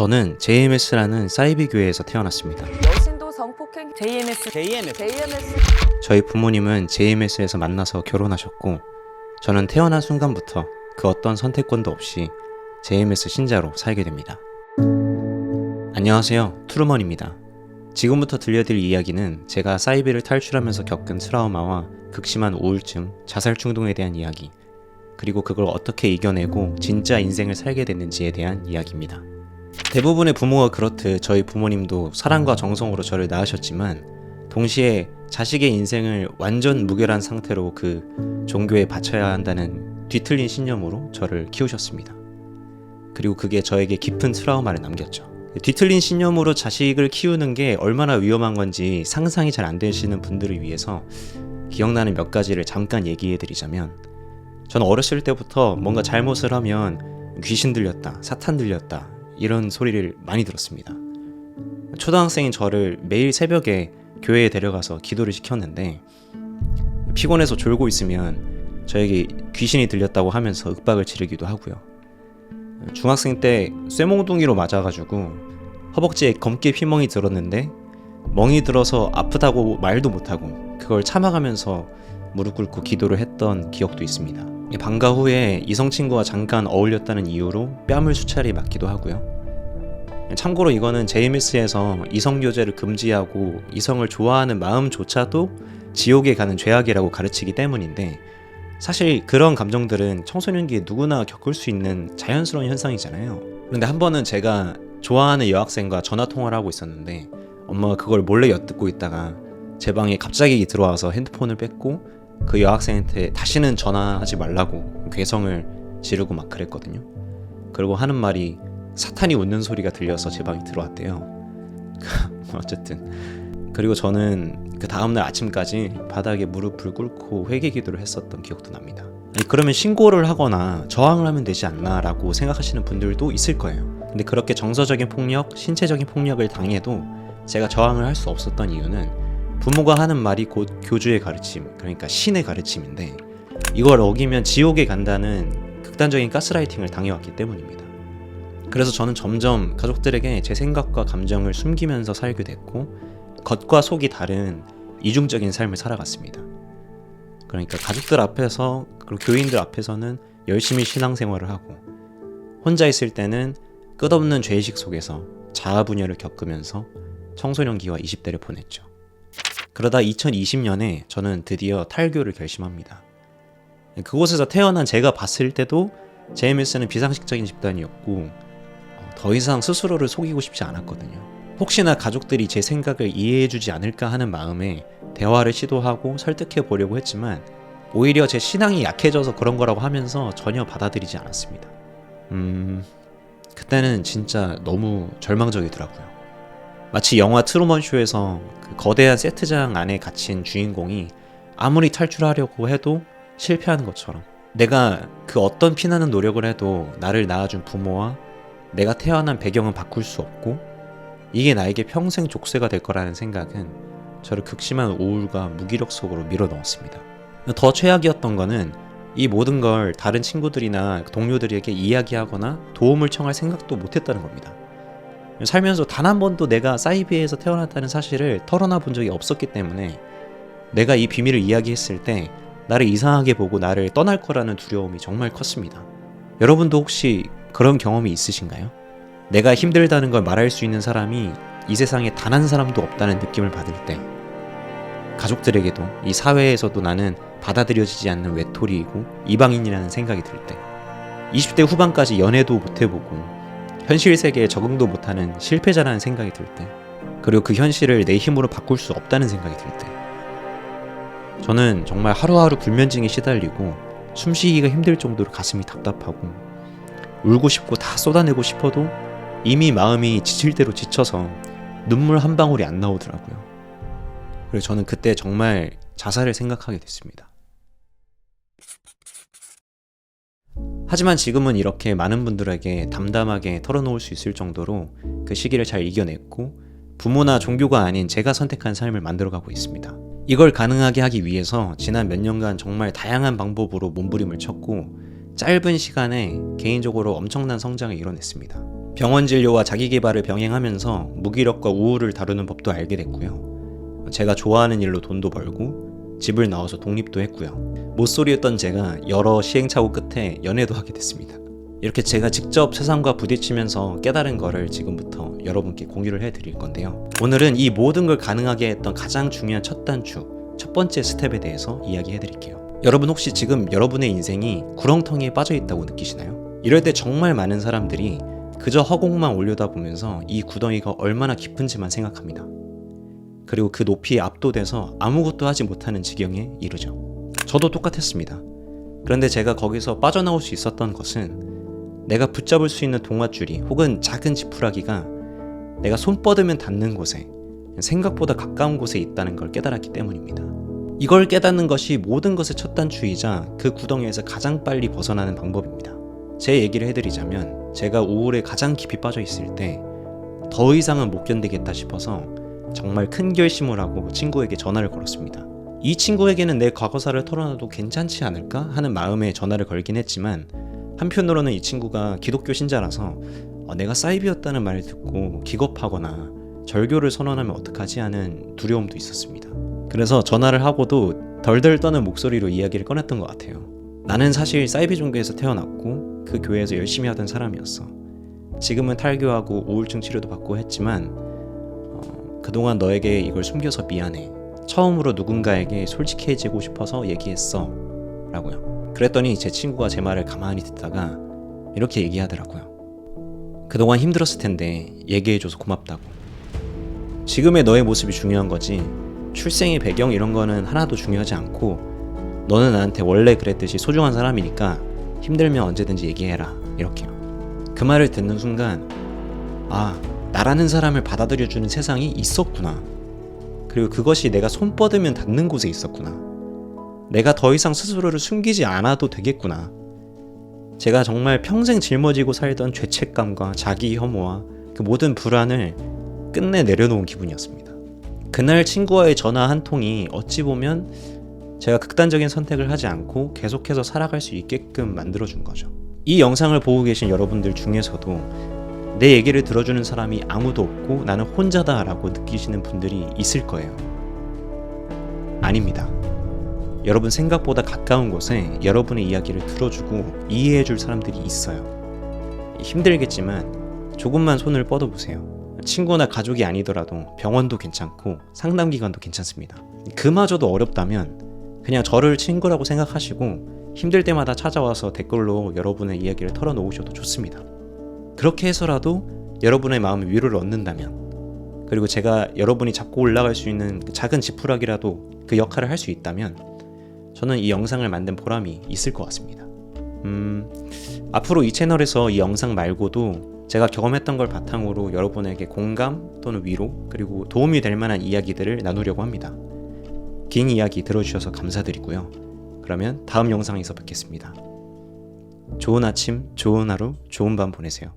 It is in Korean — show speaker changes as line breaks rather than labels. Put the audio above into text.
저는 JMS라는 사이비 교회에서 태어났습니다.
여신도 성폭행 JMS
저희 부모님은 JMS에서 만나서 결혼하셨고, 저는 태어난 순간부터 그 어떤 선택권도 없이 JMS 신자로 살게 됩니다. 안녕하세요, 트루먼입니다. 지금부터 들려드릴 이야기는 제가 사이비를 탈출하면서 겪은 트라우마와 극심한 우울증, 자살 충동에 대한 이야기, 그리고 그걸 어떻게 이겨내고 진짜 인생을 살게 됐는지에 대한 이야기입니다. 대부분의 부모가 그렇듯 저희 부모님도 사랑과 정성으로 저를 낳으셨지만, 동시에 자식의 인생을 완전 무결한 상태로 그 종교에 바쳐야 한다는 뒤틀린 신념으로 저를 키우셨습니다. 그리고 그게 저에게 깊은 트라우마를 남겼죠. 뒤틀린 신념으로 자식을 키우는 게 얼마나 위험한 건지 상상이 잘 안 되시는 분들을 위해서 기억나는 몇 가지를 잠깐 얘기해 드리자면, 저는 어렸을 때부터 뭔가 잘못을 하면 귀신 들렸다, 사탄 들렸다 이런 소리를 많이 들었습니다. 초등학생인 저를 매일 새벽에 교회에 데려가서 기도를 시켰는데, 피곤해서 졸고 있으면 저에게 귀신이 들렸다고 하면서 윽박을 지르기도 하고요. 중학생 때 쇠몽둥이로 맞아가지고 허벅지에 검게 피멍이 들었는데, 멍이 들어서 아프다고 말도 못하고 그걸 참아가면서 무릎 꿇고 기도를 했던 기억도 있습니다. 방과 후에 이성 친구와 잠깐 어울렸다는 이유로 뺨을 수차례 맞기도 하고요. 참고로 이거는 JMS에서 이성교제를 금지하고 이성을 좋아하는 마음조차도 지옥에 가는 죄악이라고 가르치기 때문인데, 사실 그런 감정들은 청소년기에 누구나 겪을 수 있는 자연스러운 현상이잖아요. 그런데 한 번은 제가 좋아하는 여학생과 전화통화를 하고 있었는데, 엄마가 그걸 몰래 엿듣고 있다가 제 방에 갑자기 들어와서 핸드폰을 뺏고 그 여학생한테 다시는 전화하지 말라고 괴성을 지르고 막 그랬거든요. 그리고 하는 말이 사탄이 웃는 소리가 들려서 제 방에 들어왔대요. 어쨌든 그리고 저는 그 다음날 아침까지 바닥에 무릎을 꿇고 회개 기도를 했었던 기억도 납니다. 그러면 신고를 하거나 저항을 하면 되지 않나 라고 생각하시는 분들도 있을 거예요. 근데 그렇게 정서적인 폭력, 신체적인 폭력을 당해도 제가 저항을 할 수 없었던 이유는, 부모가 하는 말이 곧 교주의 가르침, 그러니까 신의 가르침인데, 이걸 어기면 지옥에 간다는 극단적인 가스라이팅을 당해왔기 때문입니다. 그래서 저는 점점 가족들에게 제 생각과 감정을 숨기면서 살게 됐고, 겉과 속이 다른 이중적인 삶을 살아갔습니다. 그러니까 가족들 앞에서, 그리고 교인들 앞에서는 열심히 신앙생활을 하고, 혼자 있을 때는 끝없는 죄의식 속에서 자아분열을 겪으면서 청소년기와 20대를 보냈죠. 그러다 2020년에 저는 드디어 탈교를 결심합니다. 그곳에서 태어난 제가 봤을 때도 JMS는 비상식적인 집단이었고, 더 이상 스스로를 속이고 싶지 않았거든요. 혹시나 가족들이 제 생각을 이해해주지 않을까 하는 마음에 대화를 시도하고 설득해 보려고 했지만, 오히려 제 신앙이 약해져서 그런 거라고 하면서 전혀 받아들이지 않았습니다. 그때는 진짜 너무 절망적이더라고요. 마치 영화 트루먼 쇼에서 그 거대한 세트장 안에 갇힌 주인공이 아무리 탈출하려고 해도 실패하는 것처럼, 내가 그 어떤 피나는 노력을 해도 나를 낳아준 부모와 내가 태어난 배경은 바꿀 수 없고, 이게 나에게 평생 족쇄가 될 거라는 생각은 저를 극심한 우울과 무기력 속으로 밀어넣었습니다. 더 최악이었던 거는, 이 모든 걸 다른 친구들이나 동료들에게 이야기하거나 도움을 청할 생각도 못했다는 겁니다. 살면서 단 한 번도 내가 사이비에서 태어났다는 사실을 털어놔 본 적이 없었기 때문에, 내가 이 비밀을 이야기했을 때 나를 이상하게 보고 나를 떠날 거라는 두려움이 정말 컸습니다. 여러분도 혹시 그런 경험이 있으신가요? 내가 힘들다는 걸 말할 수 있는 사람이 이 세상에 단 한 사람도 없다는 느낌을 받을 때, 가족들에게도 이 사회에서도 나는 받아들여지지 않는 외톨이이고 이방인이라는 생각이 들 때, 20대 후반까지 연애도 못해보고 현실 세계에 적응도 못하는 실패자라는 생각이 들 때, 그리고 그 현실을 내 힘으로 바꿀 수 없다는 생각이 들 때, 저는 정말 하루하루 불면증에 시달리고 숨쉬기가 힘들 정도로 가슴이 답답하고, 울고 싶고 다 쏟아내고 싶어도 이미 마음이 지칠 대로 지쳐서 눈물 한 방울이 안 나오더라고요. 그래서 저는 그때 정말 자살을 생각하게 됐습니다. 하지만 지금은 이렇게 많은 분들에게 담담하게 털어놓을 수 있을 정도로 그 시기를 잘 이겨냈고, 부모나 종교가 아닌 제가 선택한 삶을 만들어가고 있습니다. 이걸 가능하게 하기 위해서 지난 몇 년간 정말 다양한 방법으로 몸부림을 쳤고, 짧은 시간에 개인적으로 엄청난 성장을 이뤄냈습니다. 병원 진료와 자기계발을 병행하면서 무기력과 우울을 다루는 법도 알게 됐고요. 제가 좋아하는 일로 돈도 벌고 집을 나와서 독립도 했고요. 모쏠이었던 제가 여러 시행착오 끝에 연애도 하게 됐습니다. 이렇게 제가 직접 세상과 부딪히면서 깨달은 거를 지금부터 여러분께 공유를 해드릴 건데요. 오늘은 이 모든 걸 가능하게 했던 가장 중요한 첫 단추, 첫 번째 스텝에 대해서 이야기해드릴게요. 여러분 혹시 지금 여러분의 인생이 구렁텅이에 빠져있다고 느끼시나요? 이럴 때 정말 많은 사람들이 그저 허공만 올려다보면서 이 구덩이가 얼마나 깊은지만 생각합니다. 그리고 그 높이에 압도돼서 아무것도 하지 못하는 지경에 이르죠. 저도 똑같았습니다. 그런데 제가 거기서 빠져나올 수 있었던 것은 내가 붙잡을 수 있는 동아줄이 혹은 작은 지푸라기가 내가 손 뻗으면 닿는 곳에, 생각보다 가까운 곳에 있다는 걸 깨달았기 때문입니다. 이걸 깨닫는 것이 모든 것의 첫 단추이자 그 구덩이에서 가장 빨리 벗어나는 방법입니다. 제 얘기를 해드리자면 제가 우울에 가장 깊이 빠져 있을 때 더 이상은 못 견디겠다 싶어서 정말 큰 결심을 하고 친구에게 전화를 걸었습니다. 이 친구에게는 내 과거사를 털어놔도 괜찮지 않을까 하는 마음에 전화를 걸긴 했지만 한편으로는 이 친구가 기독교 신자라서 내가 사이비였다는 말을 듣고 기겁하거나 절교를 선언하면 어떡하지 하는 두려움도 있었습니다. 그래서 전화를 하고도 덜덜 떠는 목소리로 이야기를 꺼냈던 것 같아요. 나는 사실 사이비 종교에서 태어났고 그 교회에서 열심히 하던 사람이었어. 지금은 탈교하고 우울증 치료도 받고 했지만 그동안 너에게 이걸 숨겨서 미안해. 처음으로 누군가에게 솔직해지고 싶어서 얘기했어 라고요. 그랬더니 제 친구가 제 말을 가만히 듣다가 이렇게 얘기하더라고요. 그동안 힘들었을 텐데 얘기해줘서 고맙다고. 지금의 너의 모습이 중요한 거지 출생의 배경 이런 거는 하나도 중요하지 않고 너는 나한테 원래 그랬듯이 소중한 사람이니까 힘들면 언제든지 얘기해라 이렇게요. 그 말을 듣는 순간 나라는 사람을 받아들여주는 세상이 있었구나. 그리고 그것이 내가 손 뻗으면 닿는 곳에 있었구나. 내가 더 이상 스스로를 숨기지 않아도 되겠구나. 제가 정말 평생 짊어지고 살던 죄책감과 자기 혐오와 그 모든 불안을 끝내 내려놓은 기분이었습니다. 그날 친구와의 전화 한 통이 어찌 보면 제가 극단적인 선택을 하지 않고 계속해서 살아갈 수 있게끔 만들어준 거죠. 이 영상을 보고 계신 여러분들 중에서도 내 얘기를 들어주는 사람이 아무도 없고 나는 혼자다 라고 느끼시는 분들이 있을 거예요. 아닙니다. 여러분 생각보다 가까운 곳에 여러분의 이야기를 들어주고 이해해줄 사람들이 있어요. 힘들겠지만 조금만 손을 뻗어보세요. 친구나 가족이 아니더라도 병원도 괜찮고 상담기관도 괜찮습니다. 그마저도 어렵다면 그냥 저를 친구라고 생각하시고 힘들 때마다 찾아와서 댓글로 여러분의 이야기를 털어놓으셔도 좋습니다. 그렇게 해서라도 여러분의 마음에 위로를 얻는다면, 그리고 제가 여러분이 잡고 올라갈 수 있는 작은 지푸라기라도 그 역할을 할 수 있다면 저는 이 영상을 만든 보람이 있을 것 같습니다. 앞으로 이 채널에서 이 영상 말고도 제가 경험했던 걸 바탕으로 여러분에게 공감 또는 위로 그리고 도움이 될 만한 이야기들을 나누려고 합니다. 긴 이야기 들어주셔서 감사드리고요. 그러면 다음 영상에서 뵙겠습니다. 좋은 아침, 좋은 하루, 좋은 밤 보내세요.